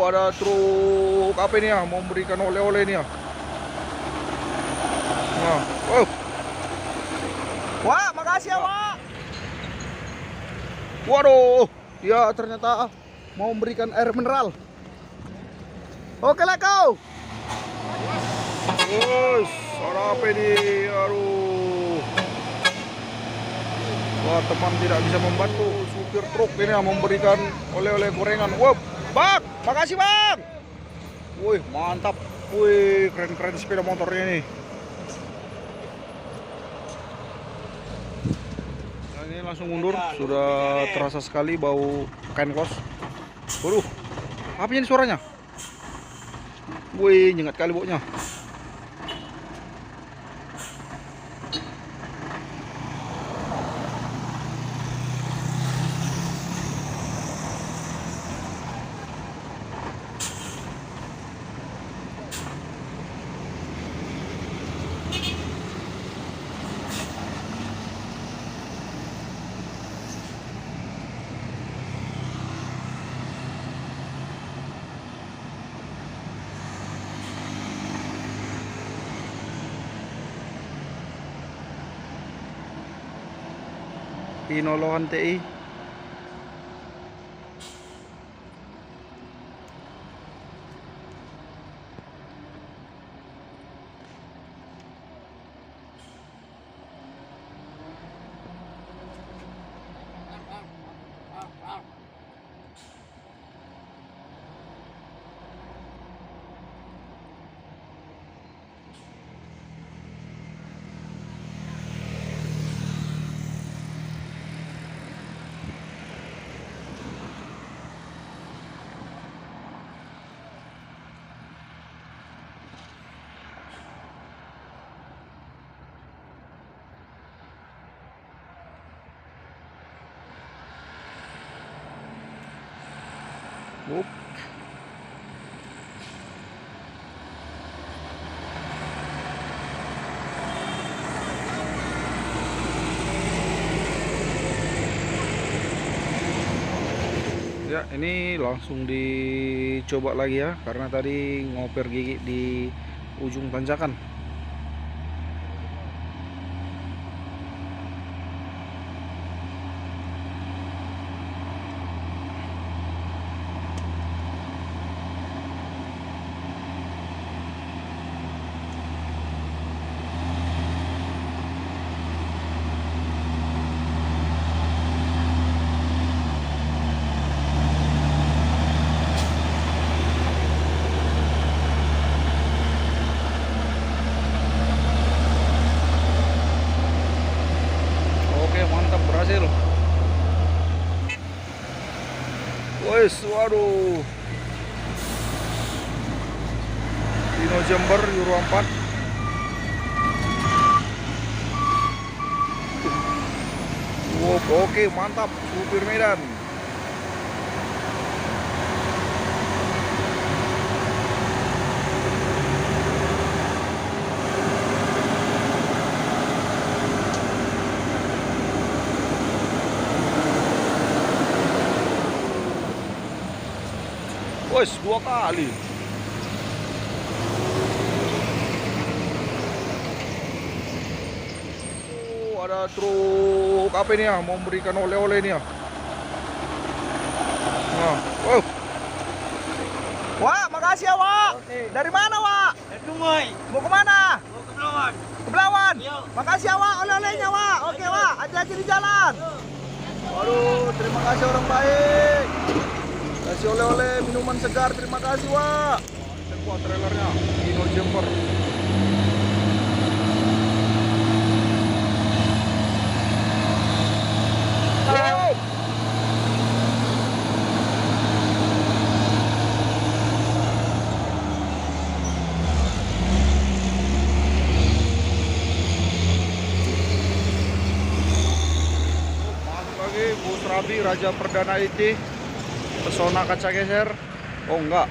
ada truk apa ini ya, mau memberikan oleh-oleh ini ya. Nah, Wak, makasih ya, Wak. waduh, ya ternyata mau memberikan air mineral. Oke lah kau. Wes, ada apa ini? Aduh. Wah, teman tidak bisa membantu. Supir truk ini yang memberikan oleh-oleh gorengan. Wah, Bang, makasih Bang. Wih, mantap. Wih, keren-keren sepeda motornya ini. Nah, ini langsung mundur. Sudah terasa sekali bau kain klos. Waduh, apa ini suaranya? Wih, nyengat kali baunya. Pinolohan TI. Up. Ya, ini langsung dicoba lagi ya, karena tadi ngoper gigi di ujung tanjakan. Oke, mantap, berhasil. Wes, waduh. Dino Jember Euro 4. Wow, oke, mantap, supir Medan. Wes, 2 kali. Oh, ada truk apa ini ya, mau memberikan oleh-oleh ini ya. Nah, Wak, makasih ya, Wak. Dari mana, Wak? Dari Dungoy, Mau kemana? mau ke Belawan. Ke Belawan. Yuk. Makasih ya, Wak, oleh-olehnya, Wak. Oke, Wak, hati-hati di jalan. Waduh, terima kasih orang baik. Kasih oleh-oleh minuman segar, terima kasih, Wak. Wah, trailernya Dino Jember. Wow. Masuk lagi bus Rabi Raja Perdana IT. Pesona kaca geser. Oh enggak.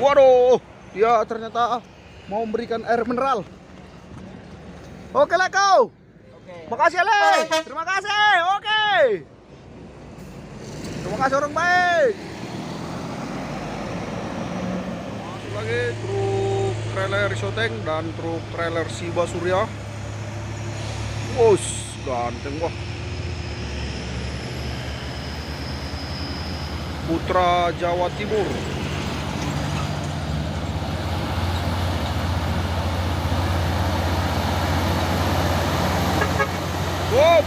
Waduh, ya ternyata mau memberikan air mineral. Oke lah kau. Makasih Le. Terima kasih. Oke. Terima kasih orang baik. lagi truk trailer Shoteng dan truk trailer Siba Surya. Wos, ganteng wah. Putra Jawa Timur. Wop.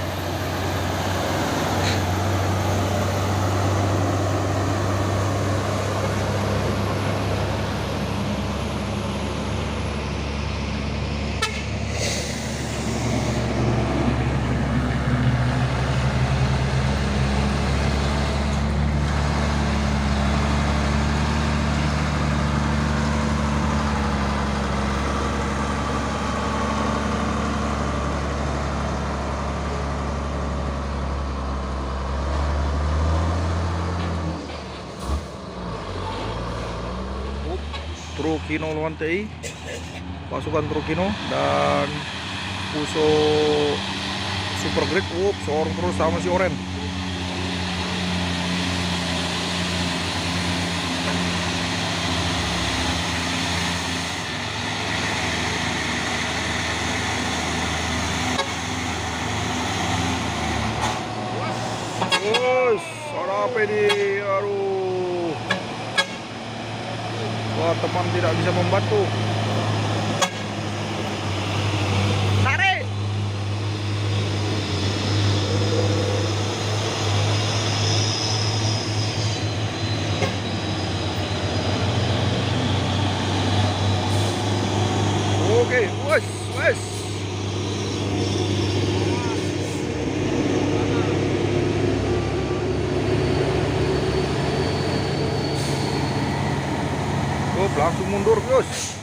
Truk Hino Luan TI, pasukan truk Hino dan Puso Super Grid. Sorong terus sama si Oren. Wos, ada apa ini? Aduh. Wah, teman tidak bisa membantu. Tarik. Oke, wes, wes. Langsung mundur, Gus.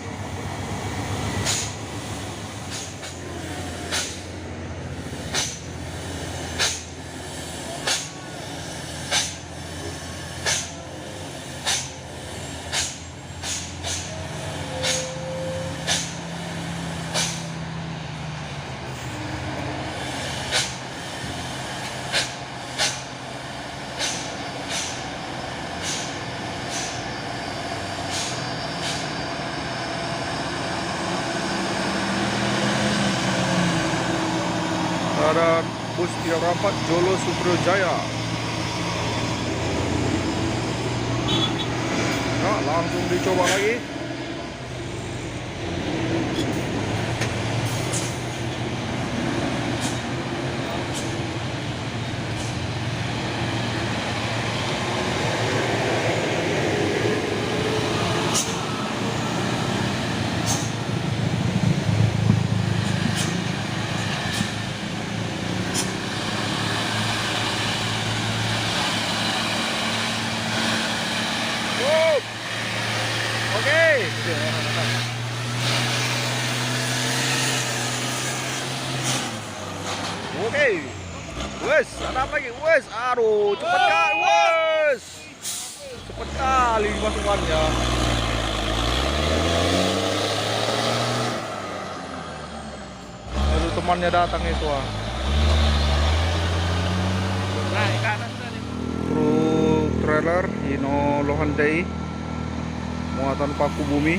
Ada bus tidak rapat Jolo Suprio Jaya. Nah, langsung dicoba lagi. Oke. Oke. Wes, ada apa lagi? Wes, aduh, cepet kali, wes. Cepet kali masukannya. Aduh, temannya datang itu ah. Truk trailer Hino Lohan TI, muatan paku bumi.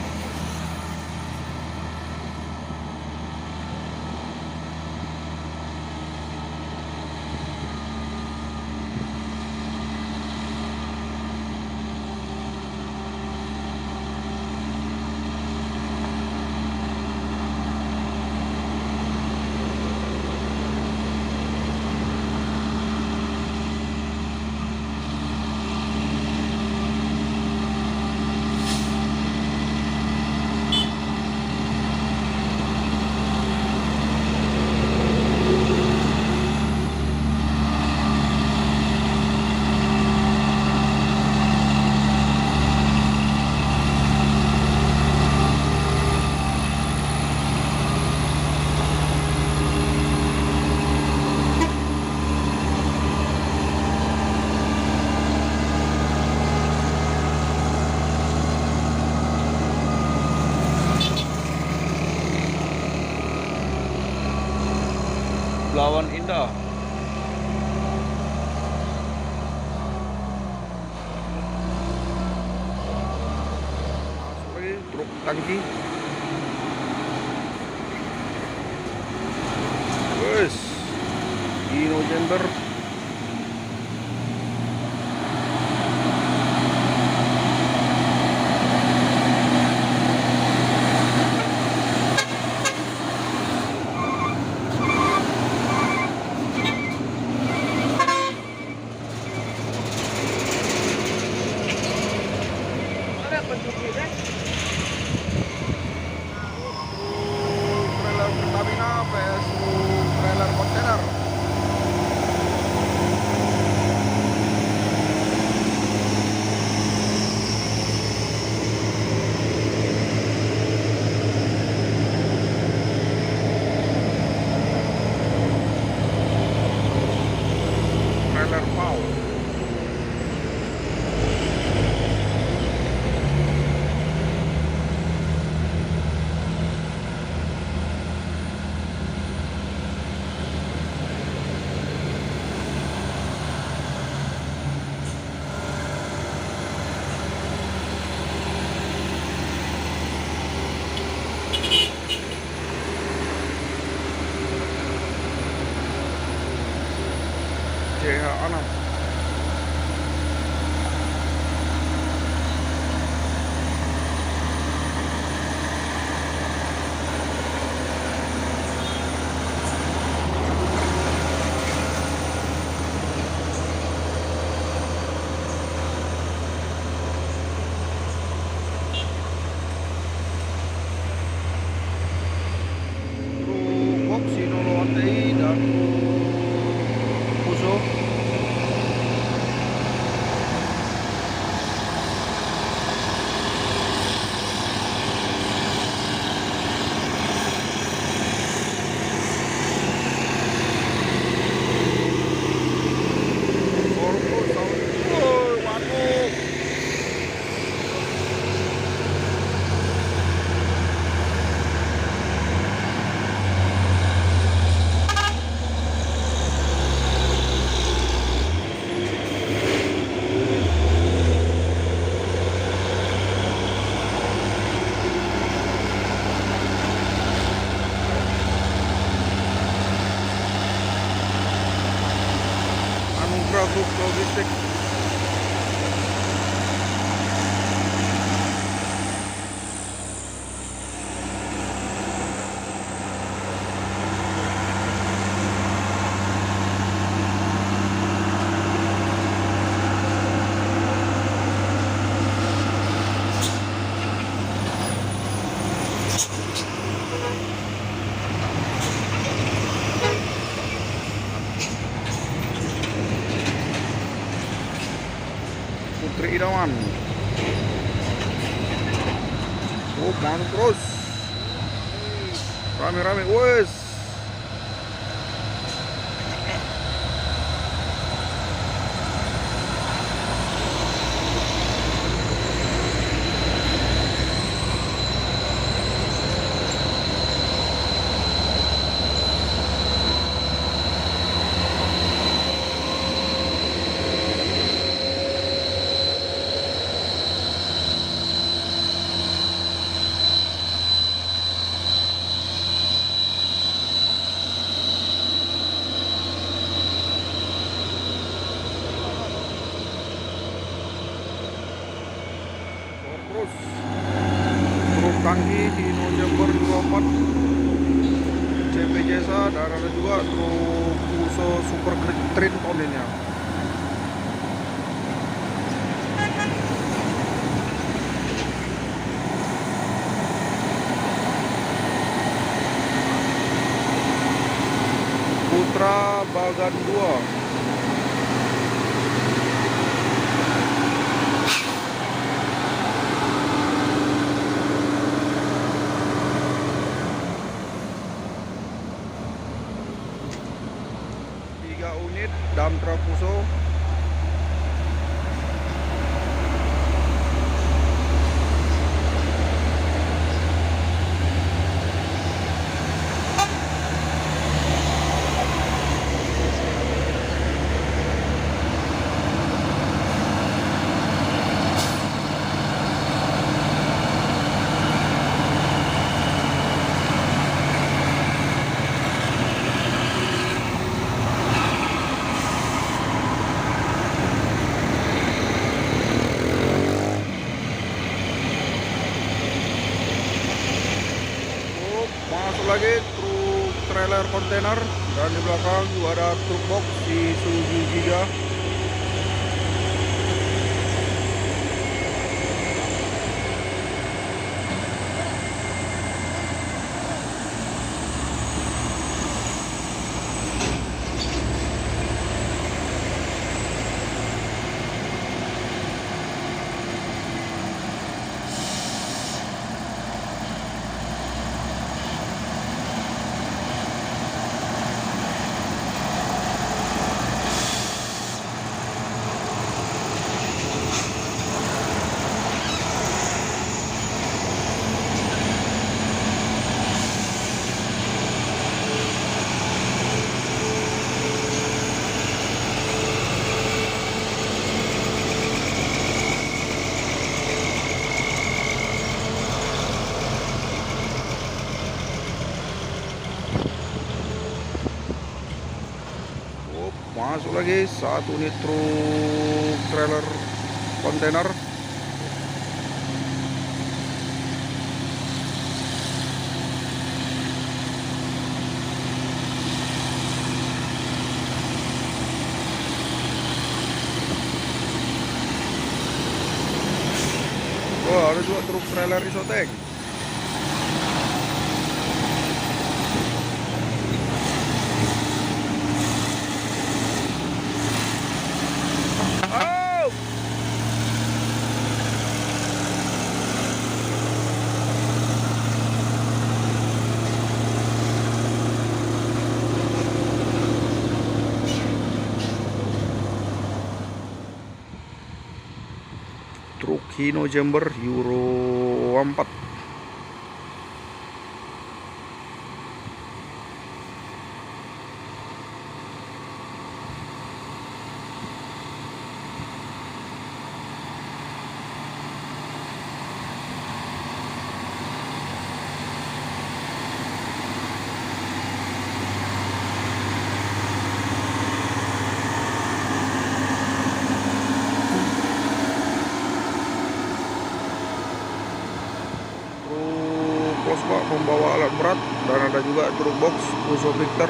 truk tangki. Wes, Dino Jember. Trailer Pertamina vs trailer kontainer. Trailer pau. CH6. Truk box Sinolo ATI dan truk Fuso. Anugrah Group Logistik. Putri Irawan. Oh, mantap terus. Rame-rame, wes. Terus truk tangki Dino Jember 24 CP Jasa, dan ada juga truk Fuso Super Trin tonnya. Putra Bagan 2. Unit dump truck Fuso. trailer kontainer, dan di belakang juga ada truk box di Suzuki Giga. Masuk lagi satu unit truk trailer kontainer. Oh, ada juga truk trailer Isotec. Oh! Truk Hino Jember Euro 4. Pak membawa alat berat, dan ada juga truk box Fuso Victor.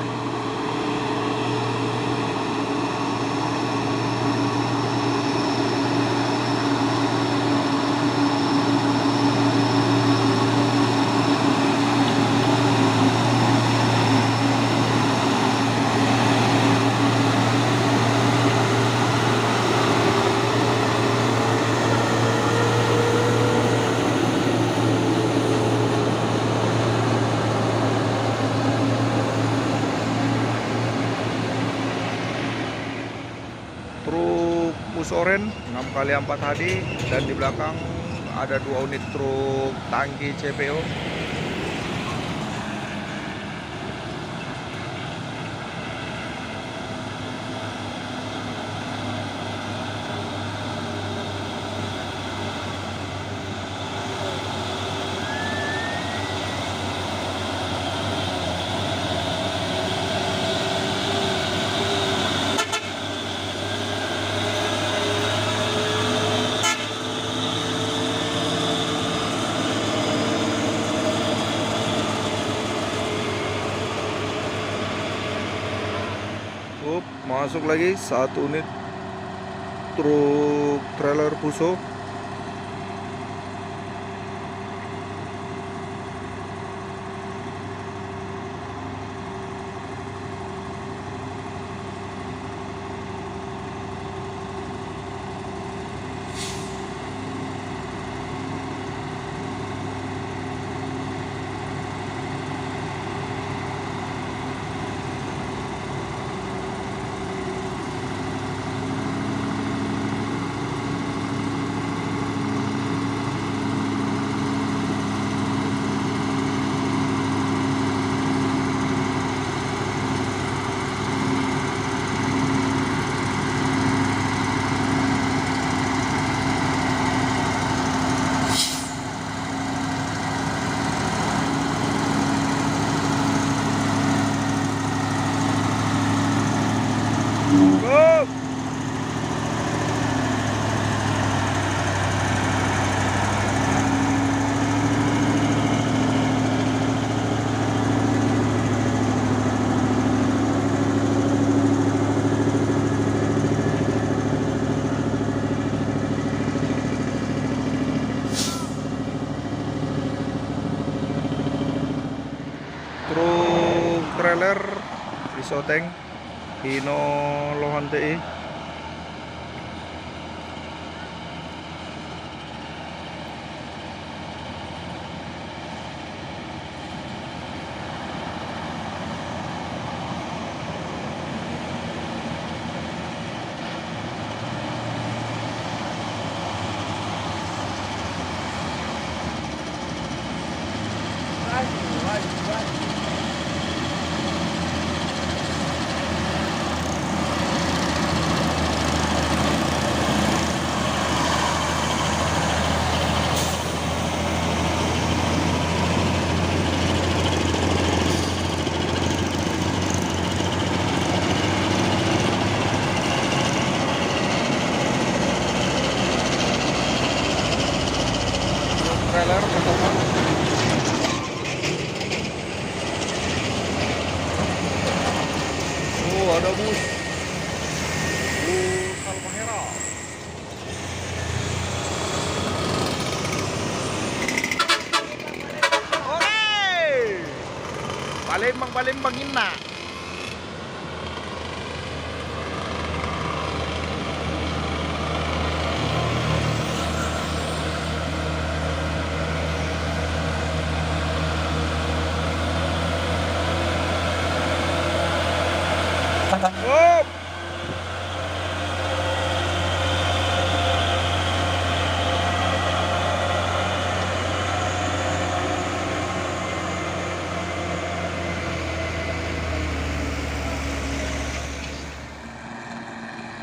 Truk Pusoren 6x4 HD, dan di belakang ada 2 unit truk tangki CPO. Masuk lagi satu unit truk trailer Fuso. Isoteng Hino Lohan TI. Trailer pertama. Oh, ada bus. Bus Halmahera. Oke. Palembang Ina. Up.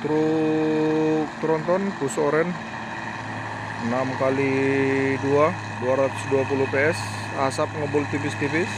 Truk tronton bus oren 6x2 220 PS, asap ngebul tipis-tipis.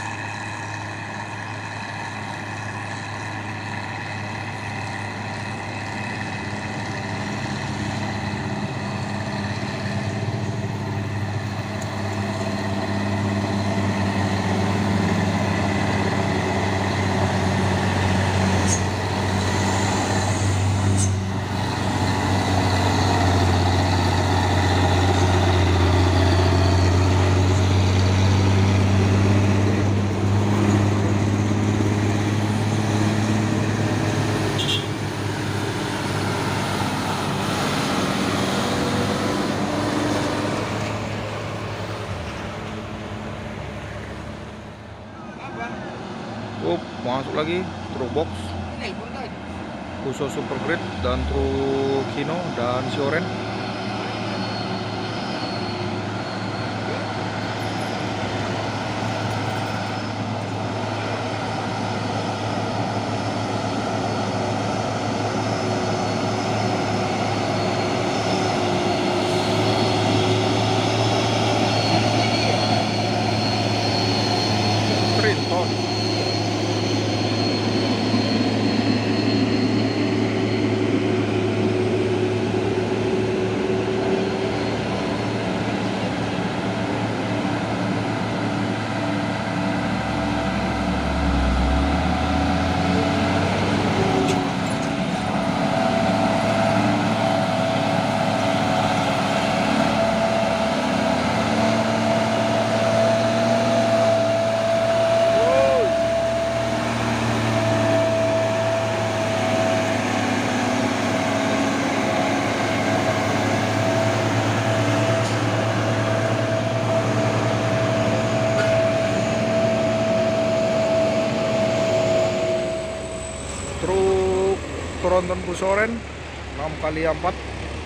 Masuk lagi truk box khusus super grade dan truk Hino dan Sioren. Trinton. Truk tronton bus oren 6x4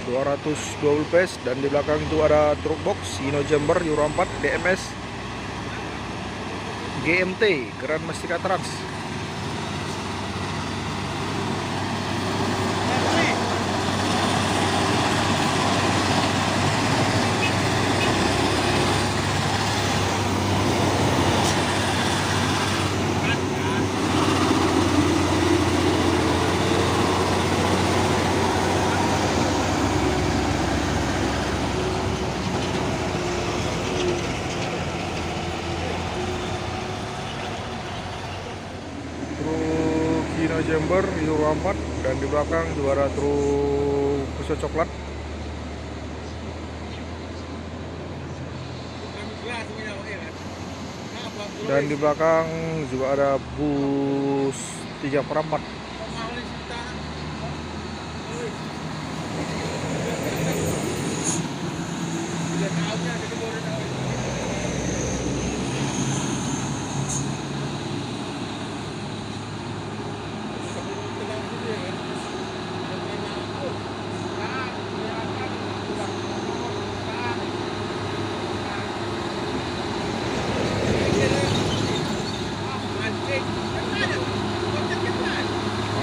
220 PS, dan di belakang itu ada truk box Hino Jember Euro 4 DMS GMT Grand Mestika Trans. Hino Jember Euro 4, dan di belakang juga ada truk bus coklat. Dan di belakang juga ada bus 3/4.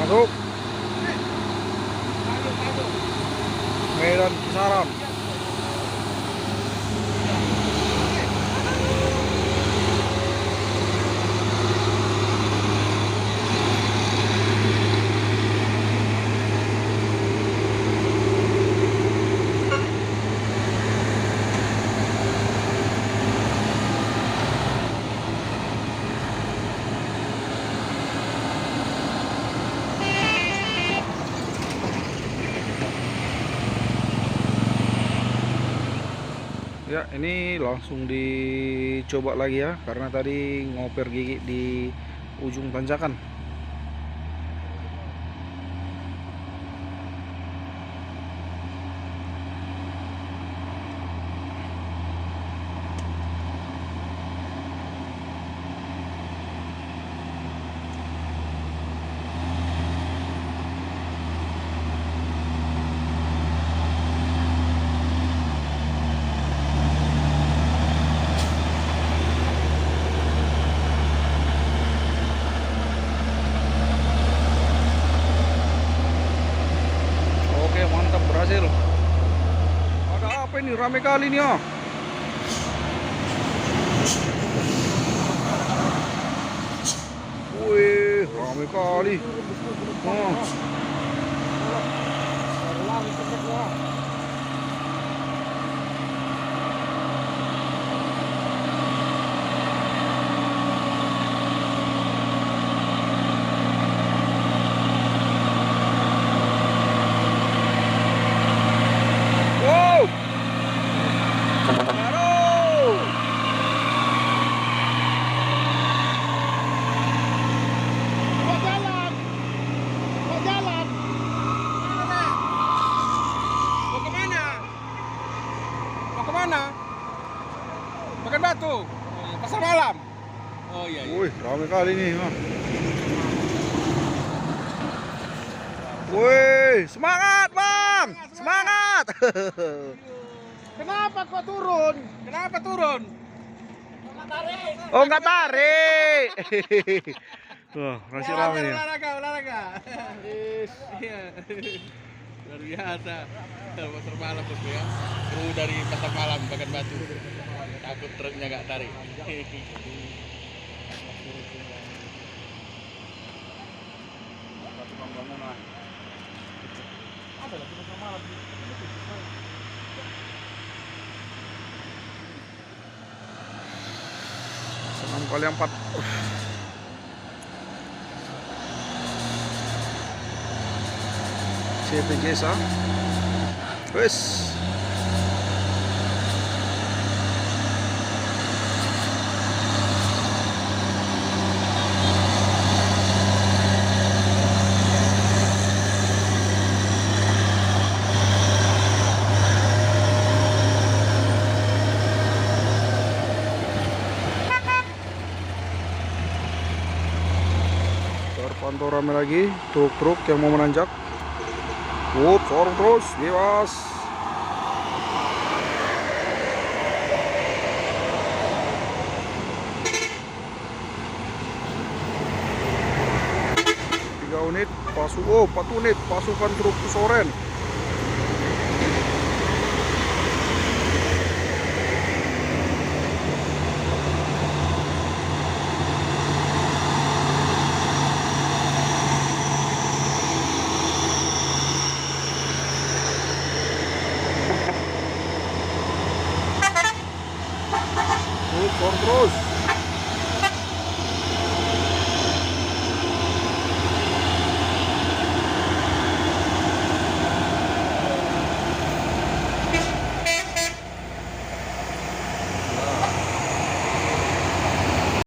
Masuk. Medan Kisaran. Ya, ini langsung dicoba lagi ya, karena tadi ngoper gigi di ujung tanjakan. Oke, mantap, berhasil. Ada apa ini? Rame kali nih ya. Wih, rame kali. Oh. Wow. Baru. Kok jalan? Kok jalan? Mau kemana? Mau kemana? Makan batu? Pasar malam? Oh iya, iya. Wih, rame kali nih. Ha. Wih, semangat bang, semangat. Kenapa kok turun? Kenapa turun? Oh, nggak tarik. Wah, masih rame ya. Olahraga. Iya. Luar biasa. Pasar malam bos ya. Kru dari pasar malam makan batu. Takut truknya nggak tarik. Senam kali 4. CP Jasa. Wes. Terpantau rame lagi truk-truk yang mau menanjak. Sorong terus, bebas. Tiga unit, 4 unit pasukan truk Soren. Sorong terus.